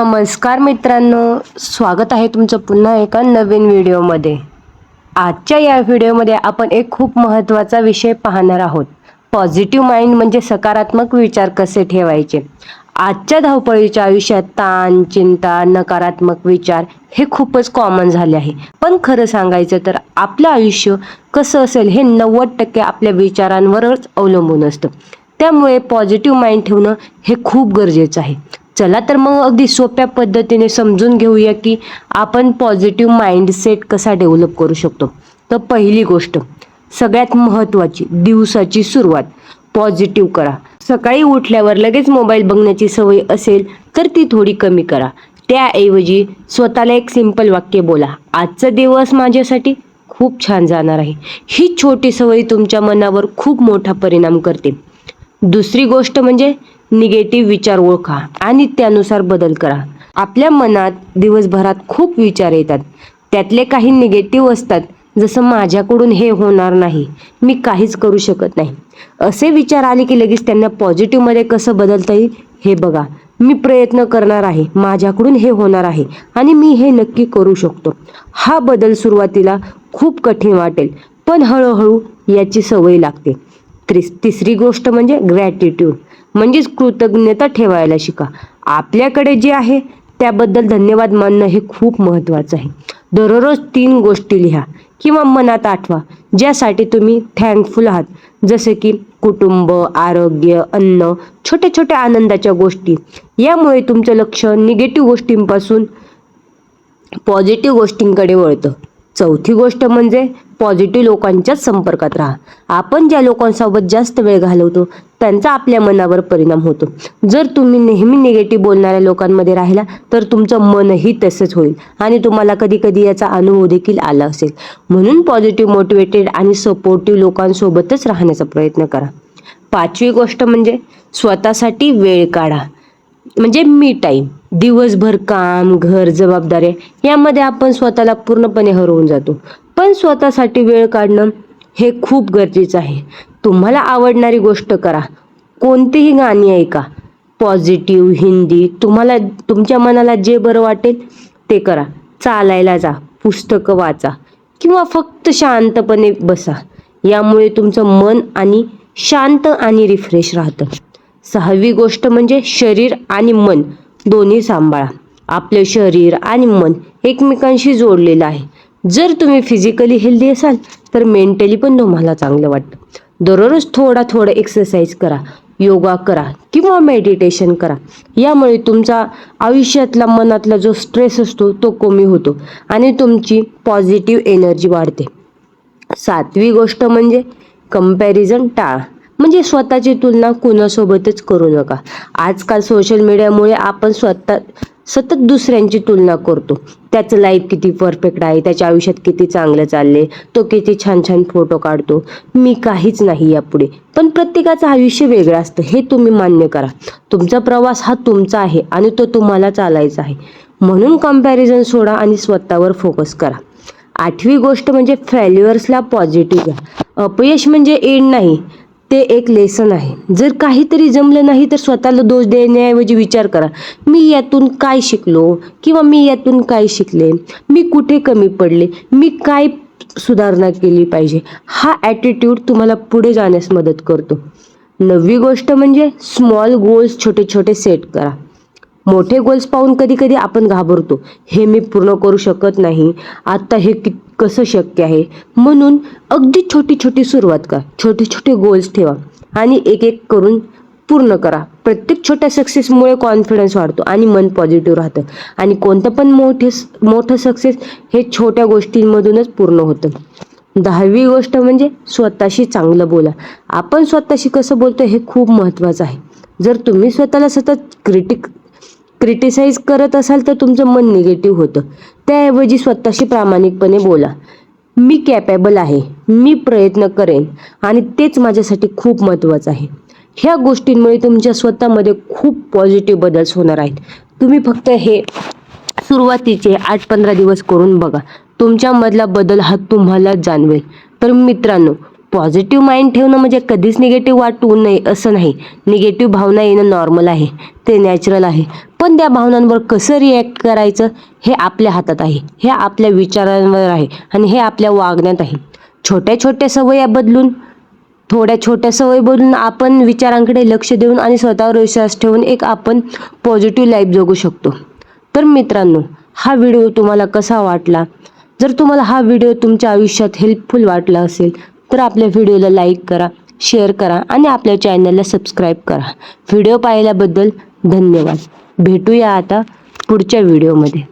नमस्कार मित्रांनो, स्वागत आहे तुमचं पुन्हा एका नवीन व्हिडिओमध्ये। आजच्या या व्हिडिओमध्ये आपण एक खूप महत्त्वाचा विषय पाहणार आहोत। पॉझिटिव्ह माइंड म्हणजे सकारात्मक विचार कसे ठेवायचे। आजच्या धावपळीच्या आयुष्यात ताण, चिंता, नकारात्मक विचार हे खूपच कॉमन झाले आहे। पण खरं सांगायचं तर आपलं आयुष्य कसं असेल हे 90% आपल्या विचारांवरच अवलंबून असतं। त्यामुळे पॉझिटिव्ह माइंड ठेवणं हे खूप गरजेचं आहे। चला तर मग अगदी सोप्या पद्धतीने समजून घेऊया की आपण पॉझिटिव्ह माइंडसेट कसा डेव्हलप करू शकतो। तर पहिली गोष्ट, सगळ्यात महत्त्वाची, दिवसाची सुरुवात पॉझिटिव्ह करा। सकाळी उठल्यावर लगेच मोबाईल बघण्याची सवय असेल तर ती थोडी कमी करा। त्याऐवजी स्वतःला एक सिंपल वाक्य बोला, आजचा दिवस माझ्यासाठी खूप छान जाणार आहे। ही छोटी सवय तुमच्या मनावर खूप मोठा परिणाम करते। दुसरी गोष्ट म्हणजे निगेटिव्ह विचार ओळखा आणि त्यानुसार बदल करा। आपल्या मनात दिवसभरात खूप विचार येतात, त्यातले काही निगेटिव्ह असतात, जसं माझ्याकडून हे होणार नाही, मी काहीच करू शकत नाही, असे विचार आले की लगेच त्यांना पॉझिटिव्ह मध्ये कसं बदलता येईल हे बघा। मी प्रयत्न करणार आहे, माझ्याकडून हे होणार आहे आणि मी हे नक्की करू शकतो। हा बदल सुरुवातीला खूप कठीण वाटेल, पण हळूहळू याची सवय लागते। तिसरी गोष्ट म्हणजे ग्रॅटिट्यूड, म्हणजेच कृतज्ञता ठेवायला शिका। आपल्याकडे जे आहे त्याबद्दल धन्यवाद मानणं हे खूप महत्त्वाचं आहे। दररोज 3 गोष्टी लिहा किंवा मनात आठवा ज्यासाठी तुम्ही थँकफुल आहात, जसे की कुटुंब, आरोग्य, अन्न, छोट्या छोट्या आनंदाच्या गोष्टी। यामुळे तुमचं लक्ष निगेटिव्ह गोष्टींपासून पॉझिटिव्ह गोष्टींकडे वळतं। चौथी गोष्ट म्हणजे पॉझिटिव्ह लोकांच्याच संपर्कात राहा। आपण ज्या लोकांसोबत जास्त वेळ घालवतो त्यांचा आपल्या मनावर परिणाम होतो। जर तुम्ही नेहमी निगेटिव्ह बोलणाऱ्या लोकांमध्ये राहिला तर तुमचं मनही तसंच होईल आणि तुम्हाला कधी कधी याचा अनुभव देखील आला असेल। म्हणून पॉझिटिव्ह, मोटिवेटेड आणि सपोर्टिव्ह लोकांसोबतच राहण्याचा प्रयत्न करा। पाचवी गोष्ट म्हणजे स्वतःसाठी वेळ काढा, म्हणजे मी टाईम। दिवसभर काम, घर, जबाबदाऱ्या यामध्ये आपण स्वतःला पूर्णपणे हरवून जातो, पण स्वतःसाठी वेळ काढणं हे खूप गरजेचं आहे। तुम्हाला आवडणारी गोष्ट करा, कोणतीही गाणी ऐका, पॉझिटिव्ह, हिंदी, तुम्हाला तुमच्या मनाला जे बरं वाटेल ते करा। चालायला जा, पुस्तकं वाचा किंवा फक्त शांतपणे बसा। यामुळे तुमचं मन आणि शांत आणि रिफ्रेश राहतं। सहावी गोष्ट म्हणजे शरीर आणि मन दोन्ही सांभाळा। आपलं शरीर आणि मन एकमेकांशी जोडलेलं आहे। जर तुम्ही फिजिकली हेल्दी असाल तर मेंटली पण तुम्हाला चांगलं वाटतं। दररोज थोडा एक्सरसाइज करा, योगा करा किंवा मेडिटेशन करा। यामुळे तुमचा आयुष्यातला मनातला जो स्ट्रेस असतो तो कमी होतो आणि तुमची पॉझिटिव्ह एनर्जी वाढते। सातवी गोष्ट म्हणजे कंपॅरिझन टाळा, म्हणजे स्वतःची तुलना कुणासोबतच करू नका। आजकाल सोशल मीडियामुळे आपण सतत दुसऱ्यांची तुलना करतो। त्याचं लाईफ किती परफेक्ट आहे, त्याच्या आयुष्यात किती चांगलं चाललंय, तो किती छान छान फोटो काढतो, मी काहीच नाही यापुढे। पण प्रत्येकाचं आयुष्य वेगळं असतं हे तुम्ही मान्य करा। तुमचा प्रवास हा तुमचा आहे आणि तो तुम्हाला चालायचा आहे। म्हणून कंपॅरिझन सोडा आणि स्वतःवर फोकस करा। आठवी गोष्ट म्हणजे फेल्युअर्सला पॉझिटिव्ह घ्या। अपयश म्हणजे एंड नाही, ते एक लेसन आहे। जर काहीतरी जमलं नाही तर स्वतःला दोष देण्याऐवजी विचार करा, मी यातून काय शिकलो किंवा मी यातून काय शिकले, मी कुठे कमी पडले, मी काय सुधारणा केली पाहिजे। हा ॲटिट्यूड तुम्हाला पुढे जाण्यास मदत करतो। नववी गोष्ट म्हणजे स्मॉल गोल्स छोटे छोटे सेट करा। मोठे गोल्स पाहून कधी कधी आपण घाबरतो, हे मी पूर्ण करू शकत नाही, आता हे कसं शक्य आहे। म्हणून अगदी छोटी छोटी सुरुवात करा, छोटे छोटे गोल्स ठेवा आणि एक एक करून पूर्ण करा। प्रत्येक छोट्या सक्सेसमुळे कॉन्फिडन्स वाढतो आणि मन पॉझिटिव्ह राहतं आणि कोणतं पण मोठं सक्सेस हे छोट्या गोष्टींमधूनच पूर्ण होतं। 10वी गोष्ट म्हणजे स्वतःशी चांगलं बोला। आपण स्वतःशी कसं बोलतो हे खूप महत्त्वाचं आहे। जर तुम्ही स्वतःला सतत क्रिटिसाइज करत असाल तर तुमचं मन निगेटिव्ह होतं। त्याऐवजी स्वतःशी प्रामाणिकपणे बोला, मी कॅपेबल आहे, मी प्रयत्न करेन आणि तेच माझ्यासाठी खूप महत्त्वाचं आहे। ह्या गोष्टींमुळे तुमच्या स्वतःमध्ये खूप पॉझिटिव्ह बदल होणार आहेत। तुम्ही फक्त हे सुरुवातीचे 8-15 दिवस करून बघा, तुमच्यामधला बदल हा तुम्हाला जाणवेल। तर मित्रांनो, पॉझिटिव्ह माइंड ठेवणं म्हणजे कधीच निगेटिव्ह वाटू नये असं नाही. निगेटिव्ह भावना येणं नॉर्मल आहे, ते नॅचरल आहे. पण त्या भावनांवर कसं रिॲक्ट करायचं हे आपल्या हातात आहे, हे आपल्या विचारांवर आहे आणि हे आपल्या वागण्यात आहे. छोट्या छोट्या सवयी बदलून आपण विचारांकडे लक्ष देऊन आणि स्वतःवर विश्वास ठेवून आपण पॉझिटिव्ह लाईफ जगू शकतो. तर मित्रांनो, हा व्हिडिओ तुम्हाला कसा वाटला? जर तुम्हाला हा व्हिडिओ तुमच्या आयुष्यात हेल्पफुल वाटला असेल तर आपल्या व्हिडिओला लाईक करा, शेअर करा आणि आपल्या चॅनलला सबस्क्राईब करा. व्हिडिओ पाहिल्याबद्दल धन्यवाद. भेटूया आता पुढच्या व्हिडिओमध्ये.